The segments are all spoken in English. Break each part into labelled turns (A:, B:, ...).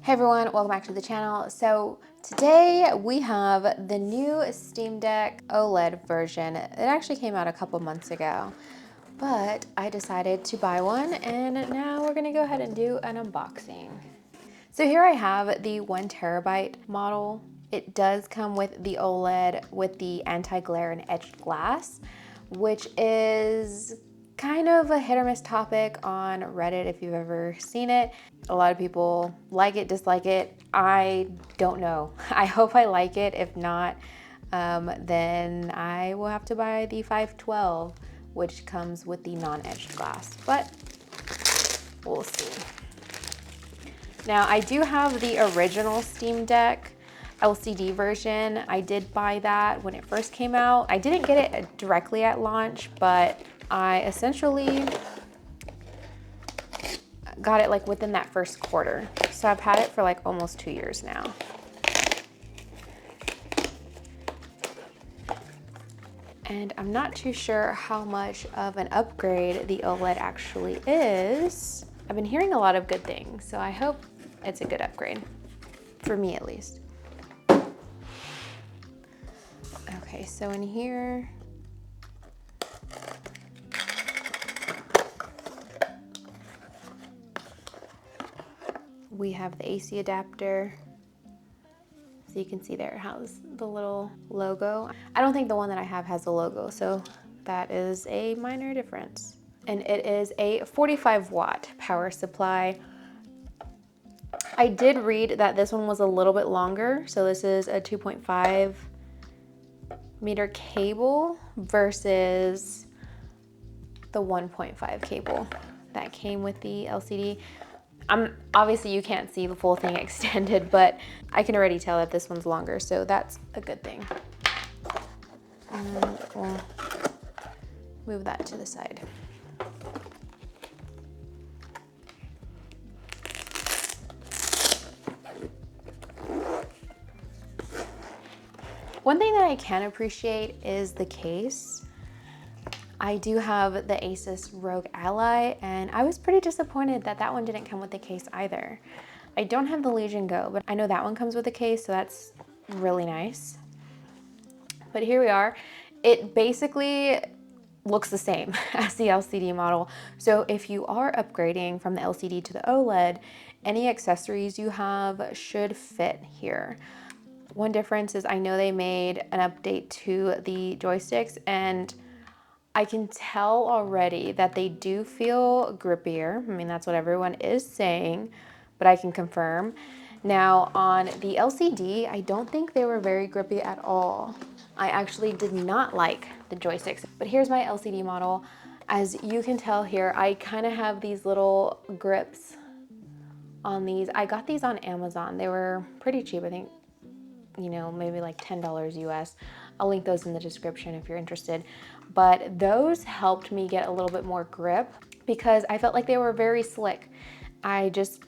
A: Hey everyone, welcome back to the channel. So today we have the new Steam Deck OLED version. It actually came out a couple months ago, but I decided to buy one and now we're gonna go ahead and do an unboxing. So here I have the 1TB model. It does come with the OLED with the anti-glare and etched glass, which is kind of a hit or miss topic on Reddit if you've ever seen it. A lot of people like it, dislike it. I don't know. I hope I like it. If not, then I will have to buy the 512, which comes with the non-etched glass, but we'll see. Now I do have the original Steam Deck LCD version. I did buy that when it first came out. I didn't get it directly at launch, but I essentially got it like within that first quarter. So I've had it for like almost 2 years now. And I'm not too sure how much of an upgrade the OLED actually is. I've been hearing a lot of good things, so I hope it's a good upgrade, for me at least. Okay, so in here, we have the AC adapter. So you can see there it has the little logo. I don't think the one that I have has a logo, so that is a minor difference. And it is a 45-watt power supply. I did read that this one was a little bit longer. So this is a 2.5 meter cable versus the 1.5 cable that came with the LCD. Obviously you can't see the full thing extended, but I can already tell that this one's longer, so that's a good thing. And we'll move that to the side. One thing that I can appreciate is the case. I do have the Asus ROG Ally, and I was pretty disappointed that that one didn't come with the case either. I don't have the Legion Go, but I know that one comes with a case, so that's really nice. But here we are. It basically looks the same as the LCD model. So if you are upgrading from the LCD to the OLED, any accessories you have should fit here. One difference is I know they made an update to the joysticks, and I can tell already that they do feel grippier. I mean, that's what everyone is saying, but I can confirm. Now on the LCD, I don't think they were very grippy at all. I actually did not like the joysticks, but here's my LCD model. As you can tell here, I kind of have these little grips on these. I got these on Amazon. They were pretty cheap, I think, you know, maybe like $10 US. I'll link those in the description if you're interested. But those helped me get a little bit more grip because I felt like they were very slick. I just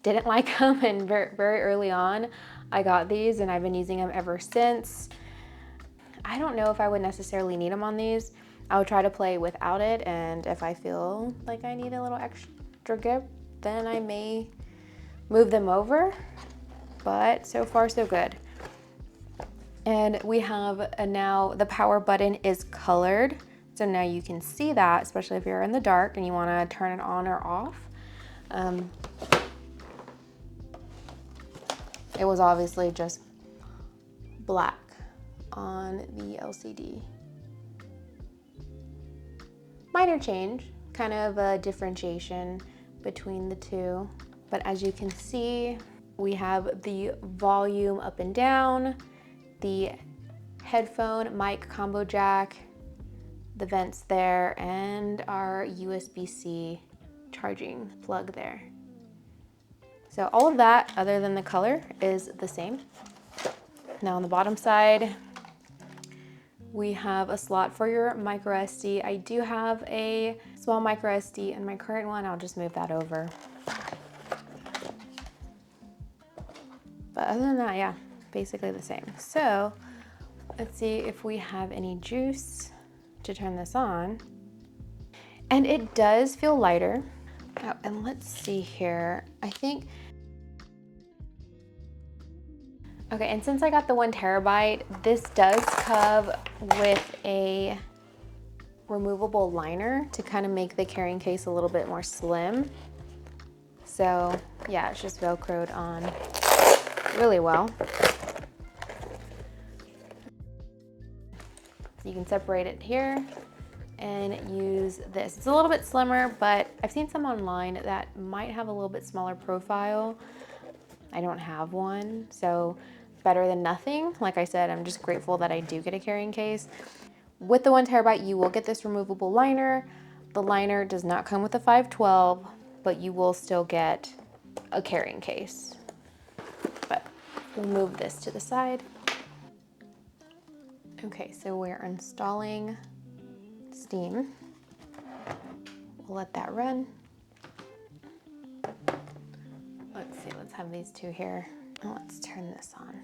A: didn't like them, and very early on I got these and I've been using them ever since. I don't know if I would necessarily need them on these. I would try to play without it, and if I feel like I need a little extra grip, then I may move them over, but so far so good. And we have now the power button is colored. So now you can see that, especially if you're in the dark and you wanna turn it on or off. It was obviously just black on the LCD. Minor change, kind of a differentiation between the two. But as you can see, we have the volume up and down, the headphone mic combo jack, the vents there, and our USB-C charging plug there. So all of that, other than the color, is the same. Now on the bottom side, we have a slot for your micro SD. I do have a small micro SD in my current one. I'll just move that over. But other than that, yeah, basically the same. So let's see if we have any juice to turn this on. And it does feel lighter. Oh, and let's see here. I think Okay, and since I got the 1 terabyte, this does come with a removable liner to kind of make the carrying case a little bit more slim. So yeah, it's just Velcroed on really well. You can separate it here and use this. It's a little bit slimmer, but I've seen some online that might have a little bit smaller profile. I don't have one, so better than nothing. Like I said, I'm just grateful that I do get a carrying case. With the 1 terabyte, you will get this removable liner. The liner does not come with a 512, but you will still get a carrying case. But we'll move this to the side. Okay, so we're installing Steam. We'll let that run. Let's see, let's have these two here. Let's turn this on.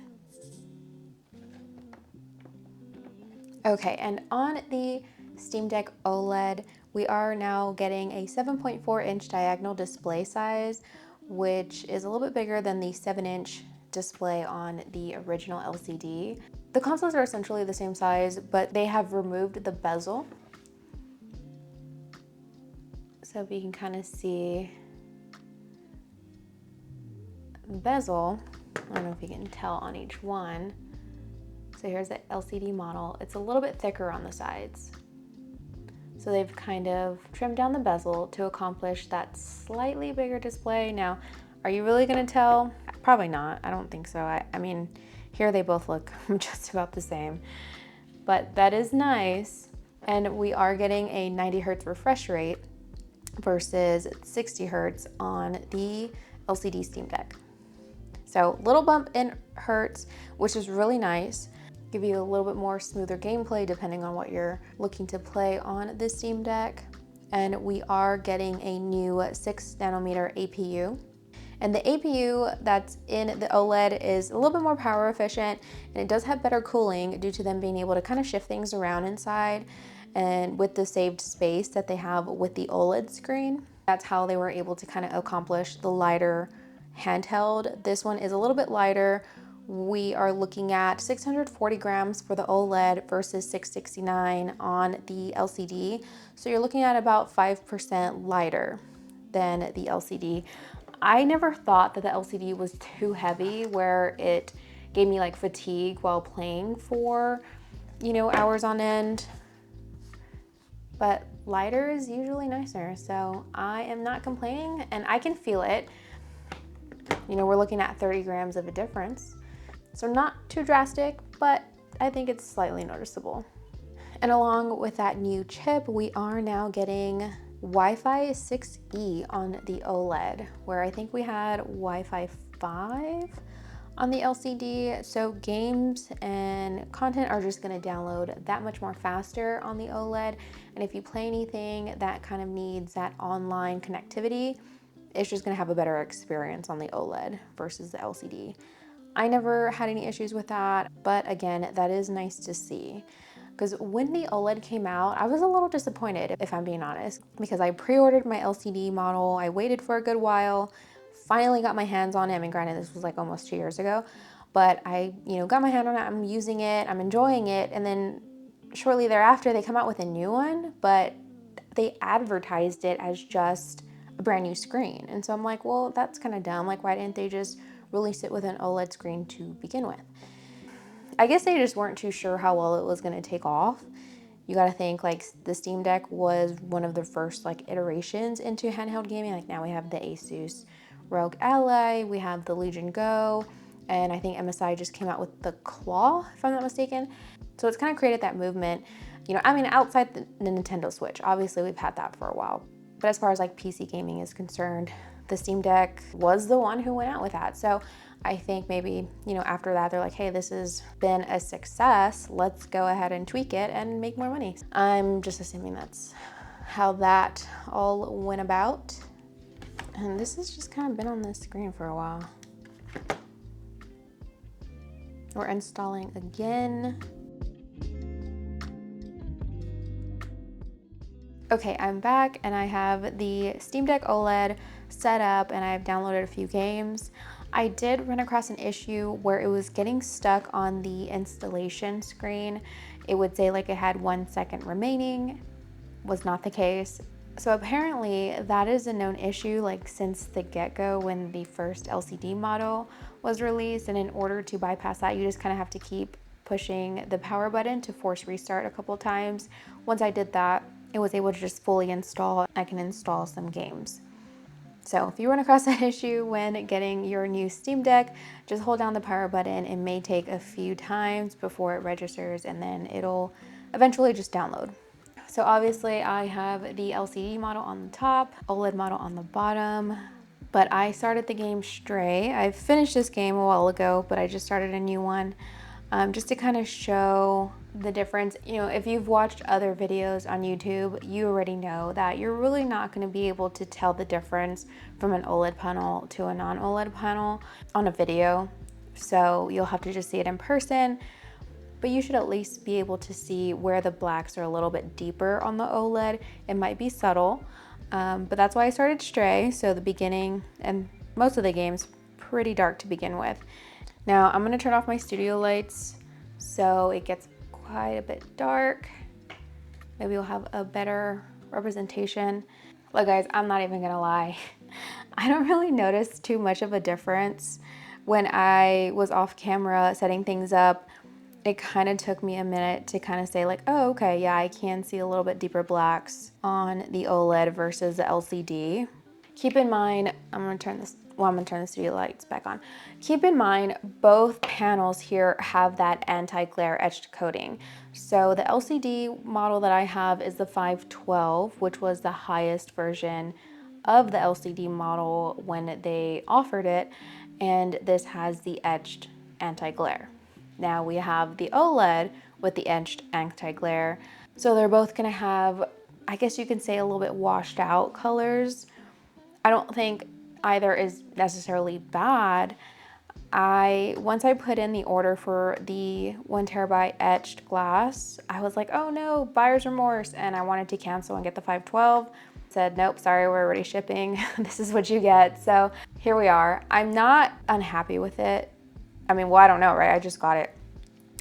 A: Okay, and on the Steam Deck OLED, we are now getting a 7.4-inch diagonal display size, which is a little bit bigger than the 7-inch display on the original LCD. The consoles are essentially the same size, but they have removed the bezel. So if you can kind of see the bezel, I don't know if you can tell on each one. So here's the LCD model. It's a little bit thicker on the sides. So they've kind of trimmed down the bezel to accomplish that slightly bigger display. Now, are you really gonna tell? Probably not, I don't think so. I mean, here they both look just about the same, but that is nice. And we are getting a 90 Hertz refresh rate versus 60 Hertz on the LCD Steam Deck. So little bump in Hertz, which is really nice. Give you a little bit more smoother gameplay depending on what you're looking to play on the Steam Deck. And we are getting a new 6 nanometer APU. And the APU that's in the OLED is a little bit more power efficient, and it does have better cooling due to them being able to kind of shift things around inside and with the saved space that they have with the OLED screen. That's how they were able to kind of accomplish the lighter handheld. This one is a little bit lighter. We are looking at 640 grams for the OLED versus 669 on the LCD. So you're looking at about 5% lighter than the LCD. I never thought that the LCD was too heavy where it gave me like fatigue while playing for, you know, hours on end. But lighter is usually nicer, so I am not complaining, and I can feel it. You know, we're looking at 30 grams of a difference. So not too drastic, but I think it's slightly noticeable. And along with that new chip, we are now getting Wi-Fi 6E on the OLED, where I think we had Wi-Fi 5 on the LCD. So games and content are just gonna download that much more faster on the OLED. And if you play anything that kind of needs that online connectivity, it's just gonna have a better experience on the OLED versus the LCD. I never had any issues with that, but again, that is nice to see. Because when the OLED came out, I was a little disappointed, if I'm being honest, because I pre-ordered my LCD model, I waited for a good while, finally got my hands on it. I mean, granted, this was like almost 2 years ago, but I, got my hand on it, I'm using it, I'm enjoying it, and then shortly thereafter, they come out with a new one, but they advertised it as just a brand new screen. And so I'm like, well, that's kind of dumb. Like, why didn't they just release it with an OLED screen to begin with? I guess they just weren't too sure how well it was gonna take off. You gotta think, like, the Steam Deck was one of the first iterations into handheld gaming. Like, now we have the Asus ROG Ally, we have the Legion Go, and I think MSI just came out with the Claw, if I'm not mistaken. So it's kind of created that movement. I mean, outside the Nintendo Switch, obviously we've had that for a while. But as far as PC gaming is concerned, the Steam Deck was the one who went out with that. So I think maybe, after that, they're like, hey, this has been a success. Let's go ahead and tweak it and make more money. I'm just assuming that's how that all went about. And this has just kind of been on the screen for a while. We're installing again. Okay, I'm back and I have the Steam Deck OLED set up and I've downloaded a few games. I did run across an issue where it was getting stuck on the installation screen. It would say like it had 1 second remaining. Was not the case. So apparently that is a known issue like since the get-go when the first LCD model was released, and in order to bypass that, you just kind of have to keep pushing the power button to force restart a couple times. Once I did that, it was able to just fully install. I can install some games. So if you run across that issue when getting your new Steam Deck, just hold down the power button. It may take a few times before it registers, and then it'll eventually just download. So obviously I have the LCD model on the top, OLED model on the bottom, but I started the game Stray. I finished this game a while ago, but I just started a new one just to kind of show the difference. You know, if you've watched other videos on YouTube, you already know that you're really not going to be able to tell the difference from an OLED panel to a non-OLED panel on a video. So you'll have to just see it in person. But you should at least be able to see where the blacks are a little bit deeper on the OLED. It might be subtle, but that's why I started Stray. So the beginning and most of the game's pretty dark to begin with. Now I'm gonna turn off my studio lights so it gets quite a bit dark. Maybe we'll have a better representation. Look guys, I'm not even gonna lie. I don't really notice too much of a difference when I was off camera setting things up. It kind of took me a minute to kind of say like, oh, okay, yeah, I can see a little bit deeper blacks on the OLED versus the LCD. Keep in mind, I'm gonna turn the studio lights back on. Keep in mind, both panels here have that anti-glare etched coating. So the LCD model that I have is the 512, which was the highest version of the LCD model when they offered it. And this has the etched anti-glare. Now we have the OLED with the etched anti-glare. So they're both gonna have, I guess you can say, a little bit washed out colors. I don't think either is necessarily bad. Once I put in the order for the 1 terabyte etched glass, I was like, oh no, buyer's remorse, and I wanted to cancel and get the 512. Said, nope, sorry, we're already shipping. This is what you get. So here we are. I'm not unhappy with it. I mean, well, I don't know, right? I just got it.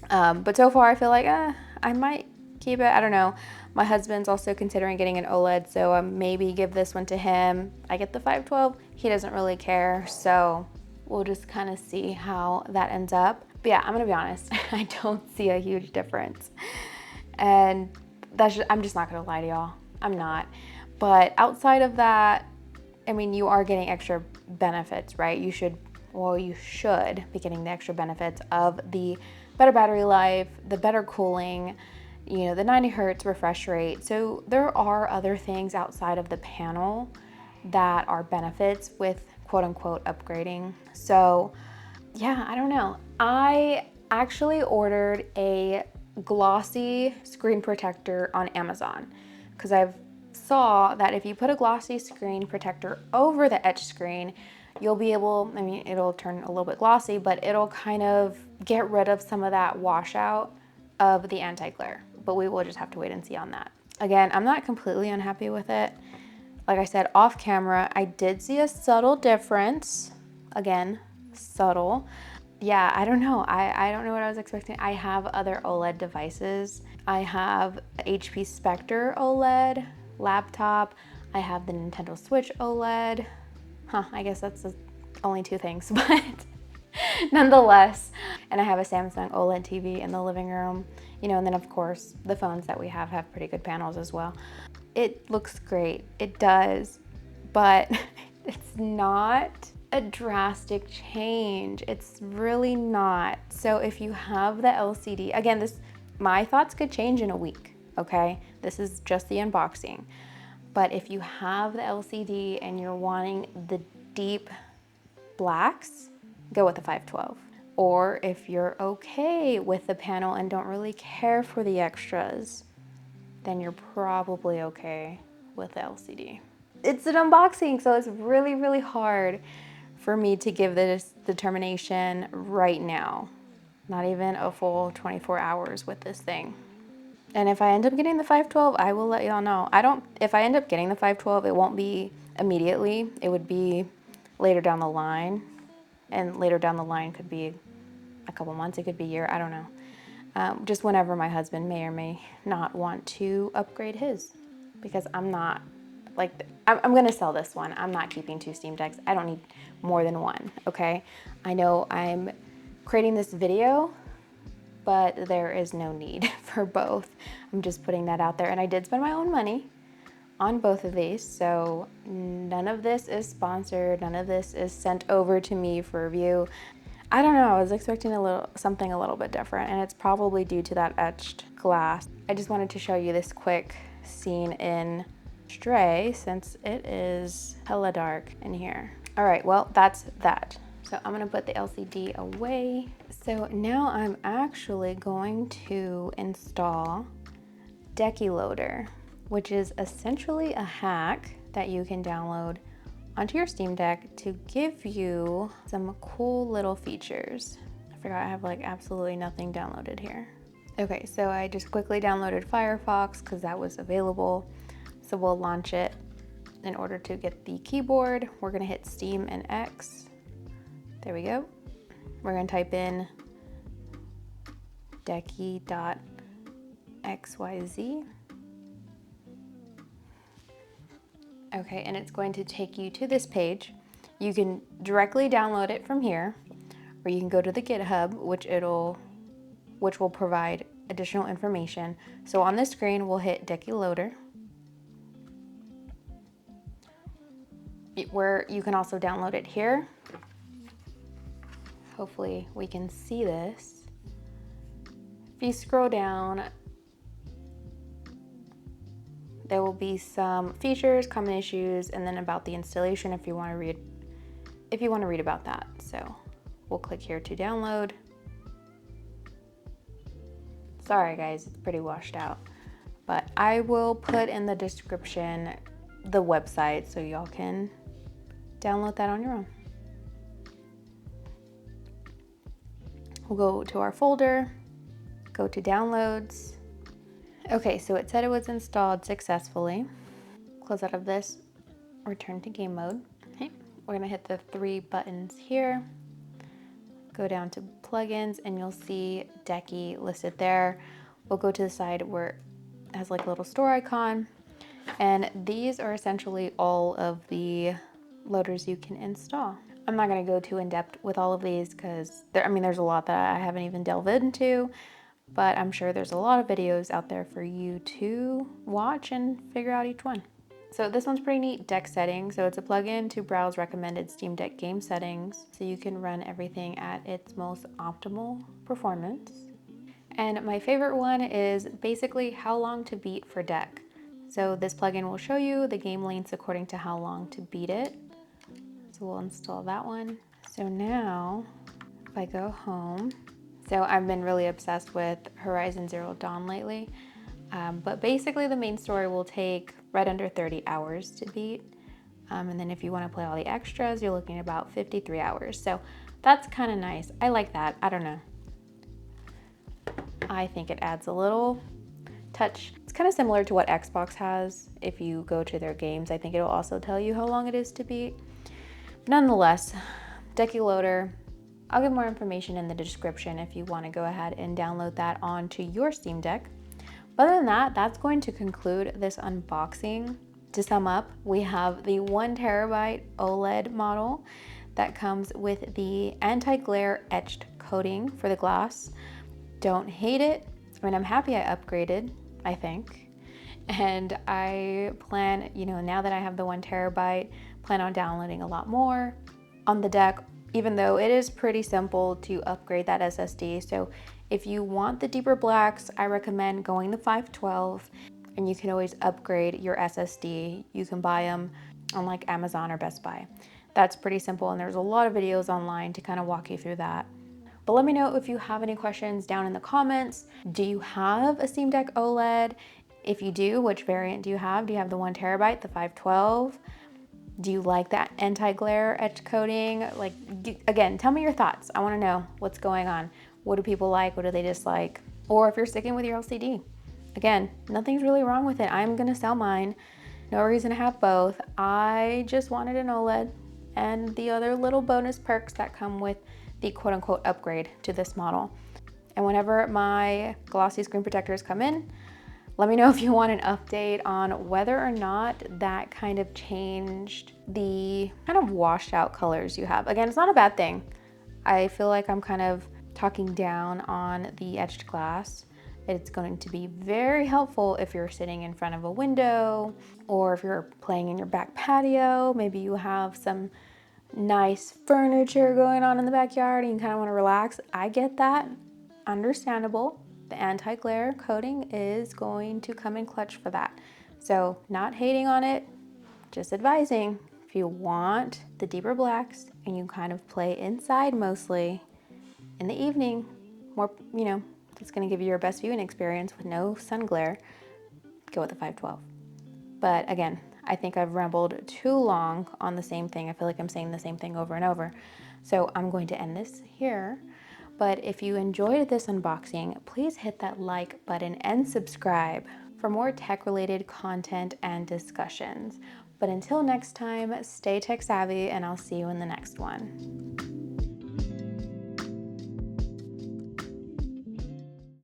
A: But so far I feel like, I might keep it. I don't know. My husband's also considering getting an OLED, so maybe give this one to him. I get the 512. He doesn't really care, so we'll just kind of see how that ends up. But yeah, I'm gonna be honest. I don't see a huge difference. And I'm just not gonna lie to y'all. I'm not. But outside of that, I mean, you are getting extra benefits, right? You should be getting the extra benefits of the better battery life, the better cooling, you know, the 90 hertz refresh rate. So there are other things outside of the panel that are benefits with quote unquote upgrading. So yeah, I don't know. I actually ordered a glossy screen protector on Amazon because I've saw that if you put a glossy screen protector over the etched screen, you'll be able, I mean, it'll turn a little bit glossy, but it'll kind of get rid of some of that washout of the anti-glare. But we will just have to wait and see on that. Again, I'm not completely unhappy with it. Like I said, off camera, I did see a subtle difference. Again, subtle. Yeah, I don't know. I don't know what I was expecting. I have other OLED devices. I have HP Spectre OLED laptop. I have the Nintendo Switch OLED. I guess that's the only two things, but nonetheless. And I have a Samsung OLED TV in the living room, you know, and then of course the phones that we have pretty good panels as well. It looks great, it does, but it's not a drastic change. It's really not. So if you have the LCD, again, my thoughts could change in a week, okay? This is just the unboxing. But if you have the LCD and you're wanting the deep blacks, go with the 512. Or if you're okay with the panel and don't really care for the extras, then you're probably okay with the LCD. It's an unboxing, so it's really, really hard for me to give this determination right now. Not even a full 24 hours with this thing. And if I end up getting the 512, I will let y'all know. If I end up getting the 512, it won't be immediately. It would be later down the line. And later down the line could be a couple months, it could be a year, I don't know. Just whenever my husband may or may not want to upgrade his, because I'm not, like, I'm gonna sell this one. I'm not keeping 2 Steam Decks. I don't need more than one, okay? I know I'm creating this video, but there is no need for both. I'm just putting that out there. And I did spend my own money on both of these, so none of this is sponsored. None of this is sent over to me for review. I don't know, I was expecting something a little bit different, and it's probably due to that etched glass. I just wanted to show you this quick scene in Stray since it is hella dark in here. All right, well, that's that. So I'm gonna put the LCD away. So now I'm actually going to install Decky Loader, which is essentially a hack that you can download onto your Steam Deck to give you some cool little features. I forgot I have like absolutely nothing downloaded here. Okay, so I just quickly downloaded Firefox because that was available. So we'll launch it. In order to get the keyboard, we're gonna hit Steam and X. There we go. We're gonna type in decky.xyz. Okay, and it's going to take you to this page. You can directly download it from here, or you can go to the GitHub, which will provide additional information. So on this screen, we'll hit Decky Loader, where you can also download it here. Hopefully we can see this. If you scroll down, there will be some features, common issues, and then about the installation if you want to read about that. So we'll click here to download. Sorry guys, it's pretty washed out, but I will put in the description the website so y'all can download that on your own. We'll go to our folder, go to downloads. Okay, so it said it was installed successfully. Close out of this, return to game mode. Okay, we're gonna hit the 3 buttons here, go down to plugins, and you'll see Decky listed there. We'll go to the side where it has like a little store icon, and these are essentially all of the loaders you can install. I'm not gonna go too in depth with all of these because there's a lot that I haven't even delved into, but I'm sure there's a lot of videos out there for you to watch and figure out each one. So this one's pretty neat, Deck Settings. So it's a plugin to browse recommended Steam Deck game settings so you can run everything at its most optimal performance. And my favorite one is basically how long to beat for Deck. So this plugin will show you the game lengths according to how long to beat it. So we'll install that one. So now if I go home, so I've been really obsessed with Horizon Zero Dawn lately, but basically the main story will take right under 30 hours to beat. And then if you want to play all the extras, you're looking at about 53 hours. So that's kind of nice. I like that. I don't know. I think it adds a little touch. It's kind of similar to what Xbox has. If you go to their games, I think it'll also tell you how long it is to beat. Nonetheless, Decky Loader, I'll give more information in the description if you want to go ahead and download that onto your Steam Deck. But other than that, that's going to conclude this unboxing. To sum up, we have the 1TB OLED model that comes with the anti-glare etched coating for the glass. Don't hate it. I'm happy I upgraded, I think. And I plan, now that I have the 1TB, plan on downloading a lot more on the deck, even though it is pretty simple to upgrade that SSD. So if you want the deeper blacks, I recommend going the 512, and you can always upgrade your SSD. You can buy them on like Amazon or Best Buy. That's pretty simple, and there's a lot of videos online to kind of walk you through that. But let me know if you have any questions down in the comments. Do you have a Steam Deck OLED? If you do, which variant do you have? Do you have the 1TB, the 512? Do you like that anti-glare etch coating? Again, tell me your thoughts. I wanna know what's going on. What do people like? What do they dislike? Or if you're sticking with your LCD. Again, nothing's really wrong with it. I'm gonna sell mine. No reason to have both. I just wanted an OLED, and the other little bonus perks that come with the quote-unquote upgrade to this model. And whenever my glossy screen protectors come in, let me know if you want an update on whether or not that kind of changed the kind of washed out colors you have. Again, it's not a bad thing. I feel like I'm kind of talking down on the etched glass. It's going to be very helpful if you're sitting in front of a window or if you're playing in your back patio. Maybe you have some nice furniture going on in the backyard and you kind of want to relax. I get that. Understandable. The anti-glare coating is going to come in clutch for that. So not hating on it, just advising, if you want the deeper blacks and you kind of play inside mostly in the evening, more, it's gonna give you your best viewing experience with no sun glare, go with the 512. But again, I think I've rambled too long on the same thing. I feel like I'm saying the same thing over and over. So I'm going to end this here. But if you enjoyed this unboxing, please hit that like button and subscribe for more tech-related content and discussions. But until next time, stay tech savvy and I'll see you in the next one.